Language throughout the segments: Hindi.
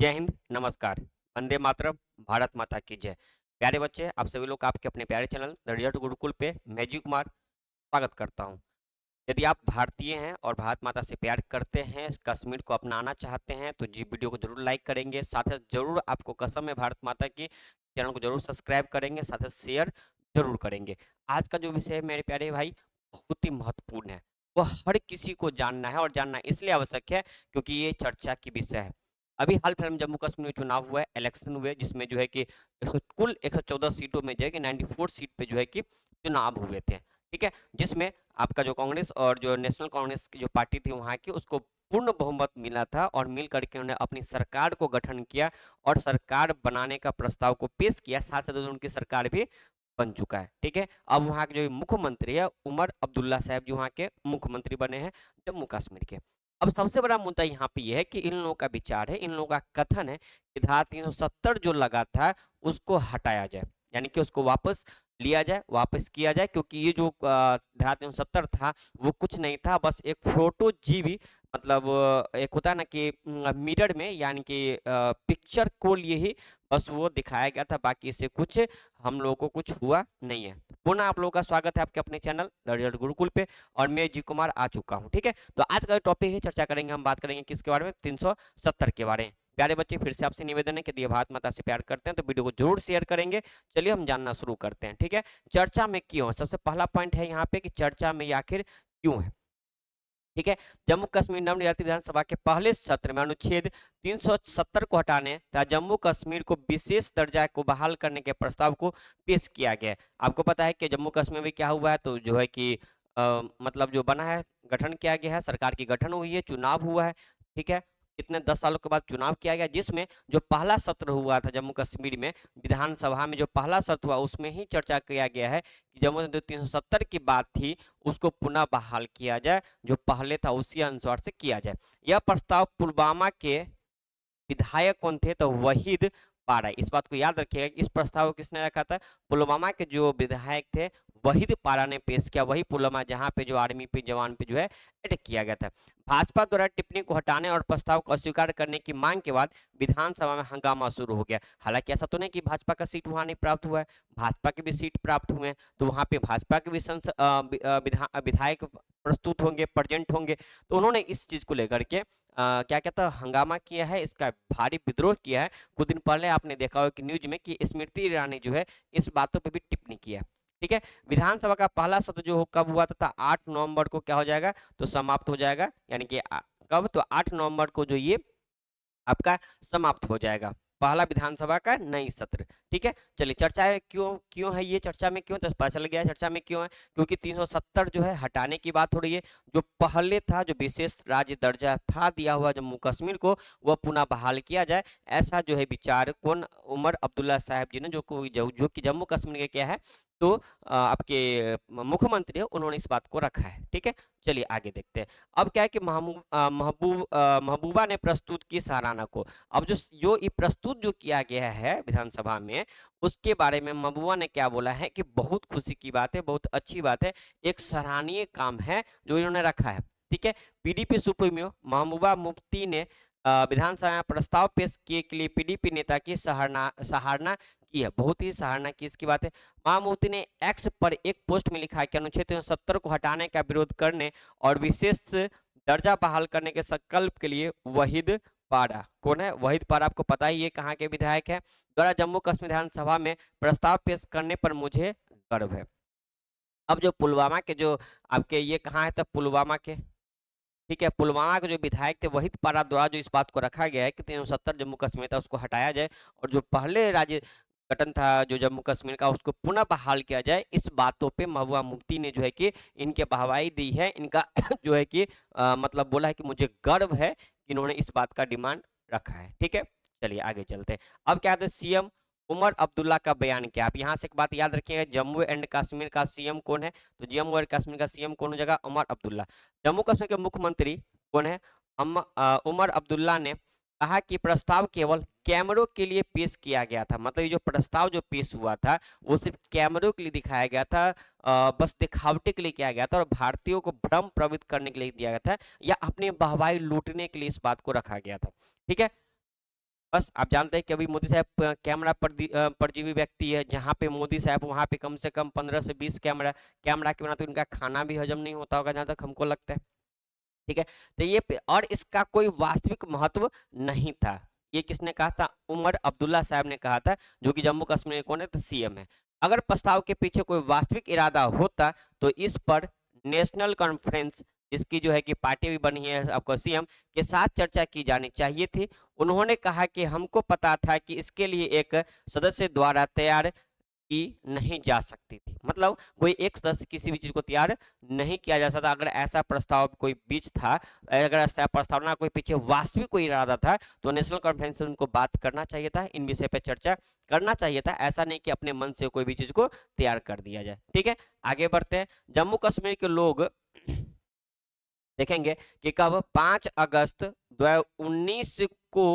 जय हिंद, नमस्कार, वंदे मातरम, भारत माता की जय। प्यारे बच्चे, आप सभी लोग आपके अपने प्यारे चैनल द रिजल्ट गुरुकुल पे मैं जी कुमार स्वागत करता हूँ। यदि आप भारतीय हैं और भारत माता से प्यार करते हैं, कश्मीर को अपनाना चाहते हैं, तो जी वीडियो को जरूर लाइक करेंगे। साथ ही जरूर आपको कसम है भारत माता की, चैनल को जरूर सब्सक्राइब करेंगे, साथ ही शेयर जरूर करेंगे। आज का जो विषय है मेरे प्यारे भाई, बहुत ही महत्वपूर्ण है। वह हर किसी को जानना है और जानना इसलिए आवश्यक है क्योंकि ये चर्चा की विषय है। अभी हाल फिलहाल में जम्मू कश्मीर में चुनाव हुआ है, इलेक्शन हुए, जिसमें जो है कि कुल 114 सीटों में जो है कि 94 सीट पे जो है कि चुनाव हुए थे। ठीक है, जिसमें आपका जो कांग्रेस और जो नेशनल कांग्रेस की जो पार्टी थी वहाँ की, उसको पूर्ण बहुमत मिला था और मिल करके उन्होंने अपनी सरकार को गठन किया और सरकार बनाने का प्रस्ताव को पेश किया। साथ साथ उनकी सरकार भी बन चुका है। ठीक है, अब वहाँ के जो मुख्यमंत्री है उमर अब्दुल्ला साहब जो वहाँ के मुख्यमंत्री बने हैं जम्मू कश्मीर के। अब सबसे बड़ा मुद्दा यहाँ पे ये है कि इन लोगों का विचार है, इन लोगों का कथन है कि धारा 370 जो लगा था उसको हटाया जाए, यानी कि उसको वापस लिया जाए, वापस किया जाए, क्योंकि ये जो धारा 370 था वो कुछ नहीं था, बस एक फोटो जीबी, मतलब एक होता है ना कि मिरर में, यानी कि पिक्चर को लिए ही बस वो दिखाया गया था, बाकी इससे कुछ हम लोगों को कुछ हुआ नहीं है। पुनः आप लोगों का स्वागत है आपके अपने चैनल द रिजल्ट गुरुकुल पे, और मैं जी कुमार आ चुका हूँ। ठीक है, तो आज का टॉपिक है, चर्चा करेंगे, हम बात करेंगे किसके बारे में, 370 के बारे में। प्यारे बच्चे, फिर से आपसे निवेदन है कि यदि भारत माता से प्यार करते हैं तो वीडियो को जरूर शेयर करेंगे। चलिए हम जानना शुरू करते हैं। ठीक है, चर्चा में क्यों है, सबसे पहला पॉइंट है यहाँ पे कि चर्चा में आखिर क्यों है। ठीक है, जम्मू कश्मीर नवनिर्वाचित विधानसभा के पहले सत्र में अनुच्छेद 370 को हटाने तथा जम्मू कश्मीर को विशेष दर्जा को बहाल करने के प्रस्ताव को पेश किया गया है। आपको पता है कि जम्मू कश्मीर में क्या हुआ है, तो जो है कि मतलब जो बना है, गठन किया गया है, सरकार की गठन हुई है, चुनाव हुआ है। ठीक है, कितने 10 सालों के बाद चुनाव किया गया, जिसमें जो पहला सत्र हुआ था जम्मू कश्मीर में विधानसभा में, जो पहला सत्र हुआ उसमें ही चर्चा किया गया है कि जम्मू में जो 370 की बात थी उसको पुनः बहाल किया जाए, जो पहले था उसी अनुसार से किया जाए। यह प्रस्ताव पुलवामा के विधायक कौन थे, तो वहीद पारा। इस बात को याद रखिएगा कि इस प्रस्ताव को किसने रखा था, पुलवामा के जो विधायक थे वहीद पारा ने पेश किया, वही पुलवामा जहां पे जो आर्मी पे जवान पे जो है अटैक किया गया था। भाजपा द्वारा टिप्पणी को हटाने और प्रस्ताव को अस्वीकार करने की मांग के बाद विधानसभा में हंगामा शुरू हो गया। हालांकि ऐसा तो नहीं कि भाजपा का सीट वहां नहीं प्राप्त हुआ है, भाजपा के भी सीट प्राप्त हुए हैं, तो वहां पे भाजपा के भी विधायक प्रस्तुत होंगे, प्रेजेंट होंगे। तो उन्होंने इस चीज को लेकर के क्या कहता है, हंगामा किया है, इसका भारी विद्रोह किया है। कुछ दिन पहले आपने देखा होगा कि न्यूज में कि स्मृति ईरानी जो है इस बातों पे भी टिप्पणी किया है। ठीक है, विधानसभा का पहला सत्र जो कब हुआ था, 8 नवंबर को क्या हो जाएगा, तो समाप्त हो जाएगा, यानी कि कब, तो 8 नवंबर को जो ये आपका समाप्त हो जाएगा पहला विधानसभा का नई सत्र। ठीक है, चलिए चर्चा है क्यों क्यों है ये, चर्चा में क्यों, तो पता चल गया चर्चा में क्यों है, क्योंकि 370 जो है हटाने की बात हो रही है। जो पहले था, जो विशेष राज्य दर्जा था दिया हुआ जम्मू कश्मीर को, वह पुनः बहाल किया जाए, ऐसा जो है विचार कौन, उमर अब्दुल्ला साहब जी ने, जो कि जम्मू कश्मीर के क्या है, तो आपके मुख्यमंत्री है, उन्होंने इस बात को रखा है। ठीक है, चलिए आगे देखते हैं। अब क्या है कि महबूबा ने प्रस्तुत की सराहना को। अब जो जो ये प्रस्तुत जो किया गया है विधानसभा में, उसके बारे में महबूबा ने क्या बोला है कि बहुत खुशी की बात है, बहुत अच्छी बात है, एक सराहनीय काम है जो इन्होंने रखा है। ठीक है, पीडीपी सुप्रीमो महबूबा मुफ्ती ने विधानसभा में प्रस्ताव पेश किए के लिए पीडीपी नेता की सराहना की है, बहुत ही सराहना की इसकी बात है। महामूर्ति ने एक्स पर एक पोस्ट में लिखा है कि अनुच्छेद 370 को हटाने का विरोध करने और विशेष दर्जा बहाल करने के संकल्प के लिए वहीद पारा, कौन है वहीद पारा, आपको पता ही ये कहाँ के विधायक है, द्वारा जम्मू कश्मीर विधानसभा में प्रस्ताव पेश करने पर मुझे गर्व है। अब जो पुलवामा के जो आपके ये कहाँ है, तब पुलवामा के, ठीक है, पुलवामा के जो विधायक थे वहीद पारा द्वारा जो इस बात को रखा गया है कि 370 जम्मू कश्मीर था उसको हटाया जाए, और जो पहले राज्य गठन था जो जम्मू कश्मीर का उसको पुनः बहाल किया जाए। इस बातों पे महबूबा मुफ्ती ने जो है कि इनके वाहवाही दी है, इनका जो है कि मतलब बोला है कि मुझे गर्व है कि इन्होंने इस बात का डिमांड रखा है। ठीक है, चलिए आगे चलते हैं। अब क्या है, सीएम उमर अब्दुल्ला का बयान क्या, आप यहाँ से एक बात याद रखिएगा, जम्मू एंड कश्मीर का सीएम कौन है, तो जम्मू एंड कश्मीर का सीएम कौन हो जाएगा, उमर अब्दुल्ला। जम्मू कश्मीर के मुख्यमंत्री कौन है, उमर अब्दुल्ला ने कहा कि प्रस्ताव केवल कैमरों के लिए पेश किया गया था, मतलब ये जो प्रस्ताव जो पेश हुआ था वो सिर्फ कैमरों के लिए दिखाया गया था, बस दिखावटी के लिए किया गया था, और भारतीयों को भ्रम प्रवृत्त करने के लिए दिया गया था, या अपने वाहवाही लूटने के लिए इस बात को रखा गया था। ठीक है, बस आप जानते हैं कि अभी मोदी साहब कैमरा परजीवी व्यक्ति है, जहाँ पे मोदी साहब वहाँ पे कम से कम 15 से 20 कैमरा कैमरा के बिना तो इनका खाना भी हजम नहीं होता होगा, जहाँ तक हमको लगता है। ठीक है, तो ये और इसका कोई वास्तविक महत्व नहीं था। ये किसने कहा था? उमर अब्दुल्ला साहब ने कहा था, जो कि जम्मू कश्मीर के कौन है? तो सीएम है। अगर प्रस्ताव के पीछे कोई वास्तविक इरादा होता तो इस पर नेशनल कॉन्फ्रेंस, जिसकी जो है कि पार्टी भी बनी है आपको सीएम, के साथ चर्चा की जानी चाहिए थी। उन्होंने कहा कि हमको पता था कि इसके लिए एक सदस्य द्वारा तैयार की नहीं जा सकती थी। मतलब कोई एक सदस्य किसी भी चीज को तैयार नहीं किया जा सकता। अगर ऐसा प्रस्ताव कोई बीच था, अगर ऐसा प्रस्तावना कोई पीछे वास्तविक कोई इरादा था, तो नेशनल कॉन्फ्रेंस से उनको बात करना चाहिए था, इन विषय पर चर्चा करना चाहिए था। ऐसा नहीं कि अपने मन से कोई भी चीज को तैयार कर दिया जाए। ठीक है, आगे बढ़ते हैं। जम्मू कश्मीर के लोग देखेंगे कि कब 5 अगस्त 2019 को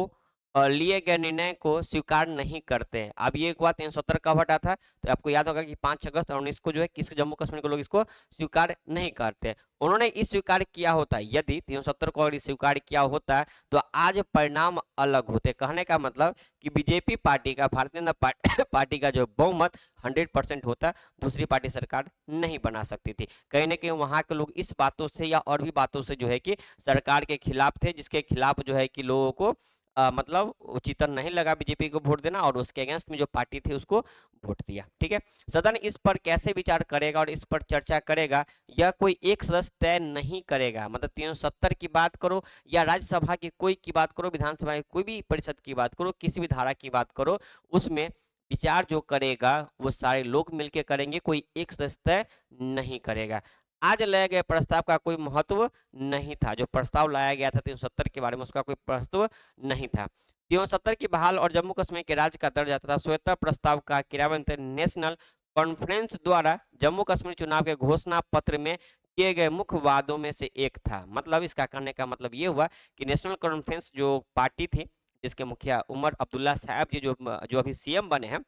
लिए गए निर्णय को स्वीकार नहीं करते हैं। अब ये एक बात 370 कब हटा था, तो आपको याद होगा कि 5 अगस्त 19 को जो है किस जम्मू कश्मीर के लोग इसको स्वीकार नहीं करते हैं। उन्होंने इस स्वीकार किया होता, यदि 370 को अगर स्वीकार किया होता तो आज परिणाम अलग होते। कहने का मतलब कि बीजेपी पार्टी का, भारतीय जनता पार्टी का जो बहुमत 100% होता, दूसरी पार्टी सरकार नहीं बना सकती थी। कहीं ना कहीं वहां के लोग इस बातों से या और भी बातों से जो है कि सरकार के खिलाफ थे, जिसके खिलाफ जो है कि लोगों को मतलब उचित नहीं लगा बीजेपी को वोट देना, और उसके अगेंस्ट में जो पार्टी थी उसको वोट दिया। ठीक है, सदन इस पर कैसे विचार करेगा और इस पर चर्चा करेगा, यह कोई एक सदस्य तय नहीं करेगा। मतलब 370 की बात करो या राज्यसभा की कोई की बात करो, विधानसभा की कोई भी परिषद की बात करो, किसी भी धारा की बात करो, उसमें विचार जो करेगा वो सारे लोग मिलकर करेंगे, कोई एक सदस्य तय नहीं करेगा। आज लाए गए प्रस्ताव का कोई महत्व नहीं था। जो प्रस्ताव लाया गया था 370 के बारे में, उसका कोई महत्व नहीं था। 370 की बहाल और जम्मू कश्मीर के राज्य का दर्जा तथा श्वेत प्रस्ताव का क्रियान्वयन नेशनल कॉन्फ्रेंस द्वारा जम्मू कश्मीर चुनाव के घोषणा पत्र में किए गए मुख्य वादों में से एक था। मतलब इसका कहने का मतलब ये हुआ कि नेशनल कॉन्फ्रेंस जो पार्टी थी, जिसके मुखिया उमर अब्दुल्ला साहब जी जो अभी सीएम बने हैं,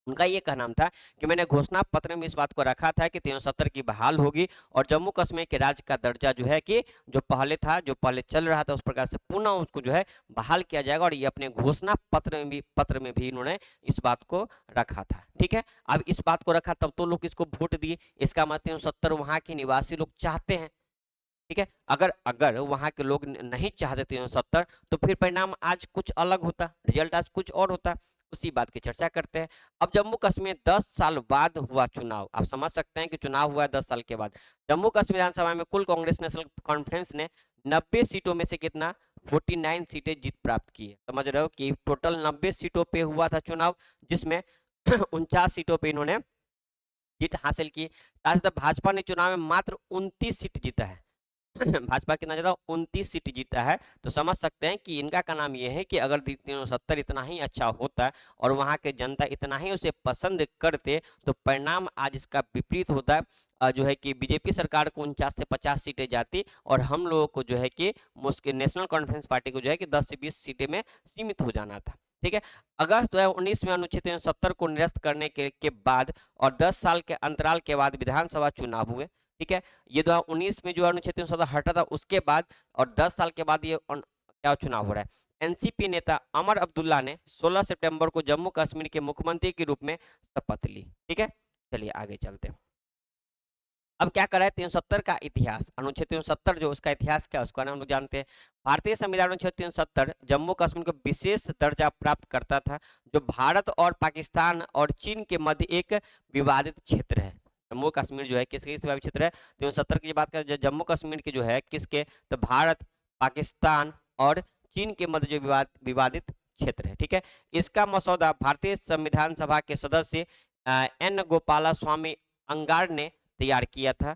उनका ये कहना था कि मैंने घोषणा पत्र में इस बात को रखा था कि 370 की बहाल होगी और जम्मू कश्मीर के राज्य का दर्जा जो है कि जो पहले था, जो पहले चल रहा था, उस प्रकार से पुनः उसको जो है बहाल किया जाएगा। और ये अपने घोषणा पत्र में भी इन्होंने इस बात को रखा था। ठीक है, अब इस बात को रखा तब तो लोग इसको वोट दिए। इसका मतलब 370 वहां के निवासी लोग चाहते हैं। ठीक है, अगर अगर वहां के लोग नहीं चाहते 370, तो फिर परिणाम आज कुछ अलग होता, रिजल्ट आज कुछ और होता। उसी बात की चर्चा करते हैं। अब जम्मू कश्मीर 10 साल बाद हुआ चुनाव। आप समझ सकते हैं कि चुनाव हुआ 10 साल के बाद। जम्मू कश्मीर विधानसभा में कुल कांग्रेस नेशनल कॉन्फ्रेंस ने 90 सीटों में से कितना 49 सीटें जीत प्राप्त की है। समझ रहे हो कि टोटल 90 सीटों पे हुआ था चुनाव, जिसमें 49 सीटों पे इन्होंने जीत हासिल की। साथ ही भाजपा ने चुनाव में मात्र 29 सीट जीता है। भाजपा कितना ज्यादा 29 सीट जीता है। तो समझ सकते हैं कि इनका का नाम ये है कि अगर 370 इतना ही अच्छा होता और वहां के जनता इतना ही उसे पसंद करते, तो परिणाम आज इसका विपरीत होता है। जो है कि बीजेपी सरकार को 49 से 50 सीटें जाती और हम लोगों को जो है कि मुश्किल नेशनल कॉन्फ्रेंस पार्टी को जो है कि 10 से 20 सीटें में सीमित हो जाना था। ठीक है, अगस्त 2019 में अनुच्छेद 370 को निरस्त करने के बाद और 10 साल के अंतराल के बाद विधानसभा चुनाव हुए। ठीक है, ये 2019 में जो अनुच्छेद 370 हटा था उसके बाद और 10 साल के बाद ये क्या चुनाव हो रहा है। एनसीपी नेता अमर अब्दुल्ला ने 16 सितंबर को जम्मू कश्मीर के मुख्यमंत्री के रूप में शपथ ली। ठीक है, चलिए आगे चलते हैं। अब क्या करा है 370 का इतिहास, अनुच्छेद 370 जो उसका इतिहास क्या है उसको हम लोग जानते हैं। भारतीय संविधान अनुच्छेद 370 जम्मू कश्मीर को विशेष दर्जा प्राप्त करता था, जो भारत और पाकिस्तान और चीन के मध्य एक विवादित क्षेत्र है। जम्मू कश्मीर जो है किसके विवादित क्षेत्र है? 370 की बात करें, जम्मू कश्मीर के जो है किसके, तो भारत, पाकिस्तान और चीन के मध्य जो विवादित क्षेत्र है। ठीक है, इसका मसौदा भारतीय संविधान सभा के सदस्य एन गोपाला स्वामी अंगार ने तैयार किया था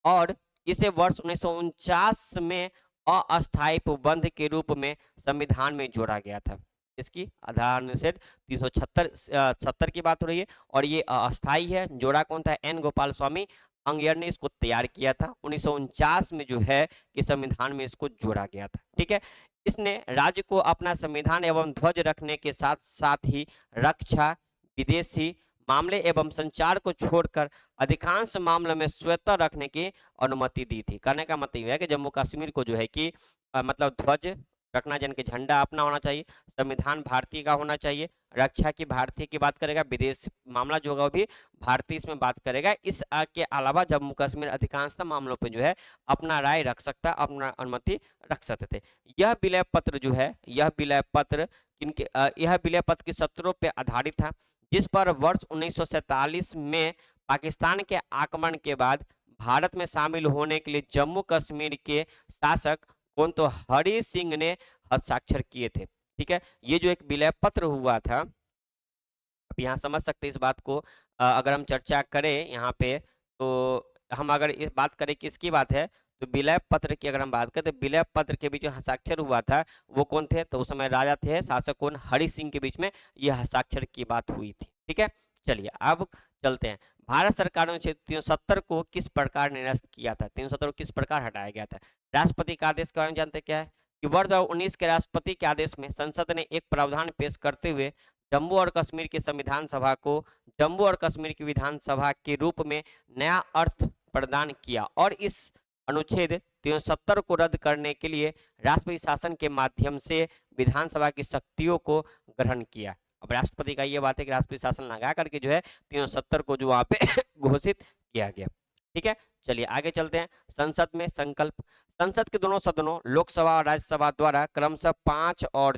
और इसे वर्ष 1949 में अस्थायी उपबंध के रूप में संविधान में जोड़ा गया था। इसकी आधार अनुच्छेद 370 की बात हो रही है और ये अस्थायी है। जोड़ा कौन था? एन गोपाल स्वामी अंगयर ने इसको तैयार किया था। 1949 में जो है कि संविधान में इसको जोड़ा गया था। ठीक है, इसने राज्य को अपना संविधान एवं ध्वज रखने के साथ साथ ही रक्षा, विदेशी मामले एवं संचार को छोड़कर अधिकांश मामलों में स्वतंत्र रखने की अनुमति दी थी। कहने का मतलब यह है कि जम्मू कश्मीर को जो है कि मतलब ध्वज, रखना, यानी कि झंडा अपना होना चाहिए, संविधान भारतीय का होना चाहिए, रक्षा की भारतीय की बात करेगा, विदेश मामला जो होगा वो भी भारतीय इसमें बात करेगा। इस के अलावा जम्मू कश्मीर अधिकांशतः मामलों पे जो है अपना राय रख सकता, अपना अनुमति रख सकते थे। यह विलय पत्र जो है, यह विलय पत्र यह विलय पत्र की शर्तों पे आधारित था, जिस पर वर्ष 1947 में पाकिस्तान के आक्रमण के बाद भारत में शामिल होने के लिए जम्मू कश्मीर के शासक कौन, तो हरि सिंह ने हस्ताक्षर किए थे। ठीक है, ये जो एक विलय पत्र हुआ था, अब यहाँ समझ सकते हैं इस बात को। अगर हम चर्चा करें यहाँ पे, तो हम अगर इस बात करें कि इसकी बात है, तो विलय पत्र की अगर हम बात करें तो विलय पत्र के बीच जो हस्ताक्षर हुआ था वो कौन थे, तो उस समय राजा थे शासक कौन, हरि सिंह के बीच में यह हस्ताक्षर की बात हुई थी। ठीक है, चलिए अब चलते हैं। भारत सरकार ने 370 को किस प्रकार निरस्त किया था, 370 को किस प्रकार हटाया गया था। राष्ट्रपति का आदेश के बारे में जानते क्या है कि वर्ष 2019 के राष्ट्रपति के आदेश में संसद ने एक प्रावधान पेश करते हुए जम्मू और कश्मीर की संविधान सभा को जम्मू और कश्मीर की विधानसभा के रूप में नया अर्थ प्रदान किया और इस अनुच्छेद 370 को रद्द करने के लिए राष्ट्रपति शासन के माध्यम से विधानसभा की शक्तियों को ग्रहण किया। अब राष्ट्रपति का ये बात है कि राष्ट्रपति शासन लगा करके जो है 370 को जो वहां पे घोषित किया गया। ठीक है, चलिए आगे चलते हैं। संसद में संकल्प। संसद के दोनों सदनों लोकसभा और राज्यसभा द्वारा क्रमशः 5 और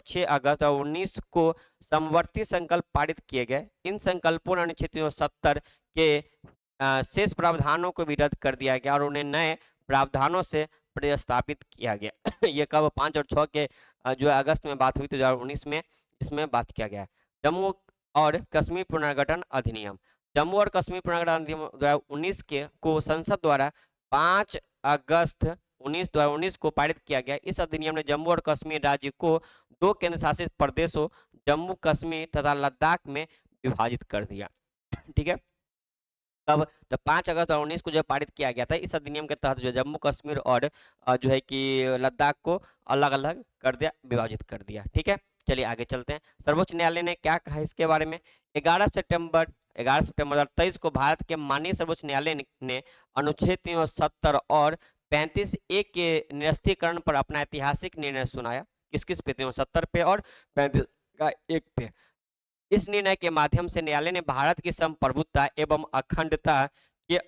6 अगस्त और 19 को समवर्ती संकल्प पारित किए गए। इन संकल्पों ने अनुच्छेद 370 के शेष प्रावधानों को भी रद्द कर दिया गया और उन्हें नए प्रावधानों से प्रतिस्थापित किया गया। ये कब 5 और 6 के जो अगस्त में बात हुई थी 2019 में, इसमें बात किया गया। जम्मू और कश्मीर पुनर्गठन अधिनियम। जम्मू और कश्मीर पुनर्गठन अधिनियम 2019 के को संसद द्वारा 5 अगस्त 2019 को पारित किया गया। इस अधिनियम ने जम्मू और कश्मीर राज्य को 2 केंद्र शासित प्रदेशों जम्मू कश्मीर तथा लद्दाख में विभाजित कर दिया। ठीक है, तब तो 5 अगस्त 2019 को जब पारित किया गया था, इस अधिनियम के तहत जो जम्मू कश्मीर और जो है कि लद्दाख को अलग अलग कर दिया, विभाजित कर दिया। ठीक है, चलिए आगे चलते हैं। सर्वोच्च न्यायालय ने क्या कहा इसके बारे में। 11 सितंबर 2023 को भारत के माननीय सर्वोच्च न्यायालय ने अनुच्छेद 370 और 35(a) के निरस्तीकरण पर अपना ऐतिहासिक निर्णय सुनाया। किस किस पे, 370 पे और 35(1) पे। इस निर्णय के माध्यम से न्यायालय ने भारत की संप्रभुता एवं अखंडता के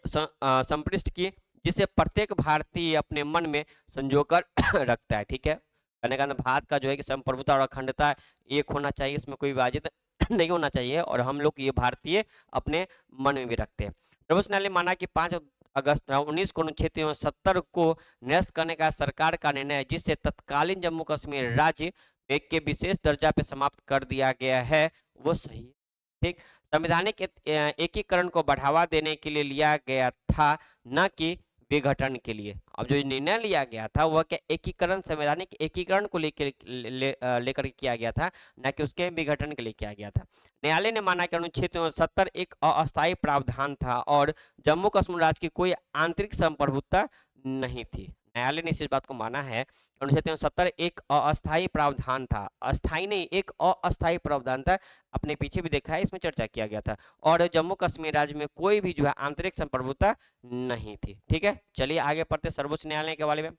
संपृष्ट की, जिसे प्रत्येक भारतीय अपने मन में संजोकर रखता है। ठीक है, कहने का भारत का जो है कि संप्रभुता और अखंडता एक होना चाहिए, इसमें कोई विभाजित नहीं होना चाहिए, और हम लोग ये भारतीय अपने मन में भी रखते हैं। सर्वोच्च न्यायालय माना कि 5 अगस्त 19 को अनुच्छेद 370 को निरस्त करने का सरकार का निर्णय है, जिससे तत्कालीन जम्मू कश्मीर राज्य के विशेष दर्जा पे समाप्त कर दिया गया है, वो सही है। ठीक, संवैधानिक एकीकरण को बढ़ावा देने के लिए लिया गया था, न कि विघटन के लिए। अब जो निर्णय लिया गया था वह क्या, एकीकरण, संवैधानिक एकीकरण को लेकर किया गया था, न कि उसके विघटन के लिए किया गया था। न्यायालय ने माना कि अनुच्छेद 370 एक अस्थायी प्रावधान था और जम्मू कश्मीर राज्य की कोई आंतरिक संप्रभुता नहीं थी। न्यायालय ने इस बात को माना है, अनुच्छेद 370 एक अस्थायी प्रावधान था, अस्थायी नहीं, एक अस्थायी प्रावधान था। अपने पीछे भी देखा है, इसमें चर्चा किया गया था, और जम्मू कश्मीर राज्य में कोई भी जो है आंतरिक संप्रभुता नहीं थी। ठीक है, चलिए आगे पढ़ते सर्वोच्च न्यायालय के बारे में।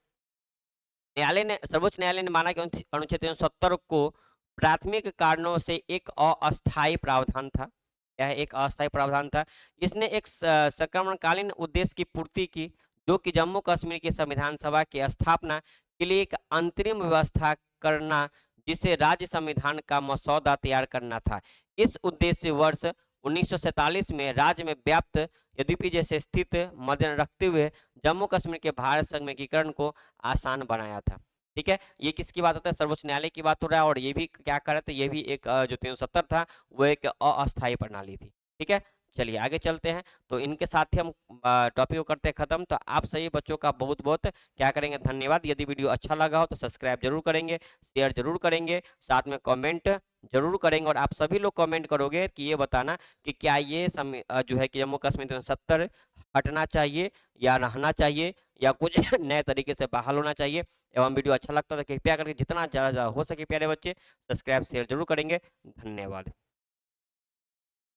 सर्वोच्च न्यायालय ने माना कि अनुच्छेद 370 को प्राथमिक कारणों से एक अस्थायी प्रावधान था। यह एक अस्थायी प्रावधान था। इसने एक संक्रमणकालीन उद्देश्य की पूर्ति की, जो कि जम्मू कश्मीर की संविधान सभा की स्थापना के लिए एक अंतरिम व्यवस्था करना, जिसे राज्य संविधान का मसौदा तैयार करना था। इस उद्देश्य से वर्ष 1947 में राज्य में व्याप्त यद्यपि जैसे स्थित मध्य रखते हुए जम्मू कश्मीर के भारत संघ में एकीकरण को आसान बनाया था। ठीक है, ये किसकी बात होता है, सर्वोच्च न्यायालय की बात हो रहा है, और ये भी क्या कर रहे थे, ये भी एक जो 370 था वो एक अस्थायी प्रणाली थी। ठीक है, चलिए आगे चलते हैं। तो इनके साथ ही हम टॉपिक को करते हैं खत्म। तो आप सभी बच्चों का बहुत बहुत क्या करेंगे, धन्यवाद। यदि वीडियो अच्छा लगा हो तो सब्सक्राइब जरूर करेंगे, शेयर जरूर करेंगे, साथ में कमेंट जरूर करेंगे, और आप सभी लोग कमेंट करोगे कि ये बताना कि क्या ये जो है कि जम्मू कश्मीर 370 हटना चाहिए या रहना चाहिए या कुछ नए तरीके से बहाल होना चाहिए। एवं वीडियो अच्छा लगता है तो कृपया करके जितना ज़्यादा हो सके प्यारे बच्चे सब्सक्राइब शेयर जरूर करेंगे। धन्यवाद।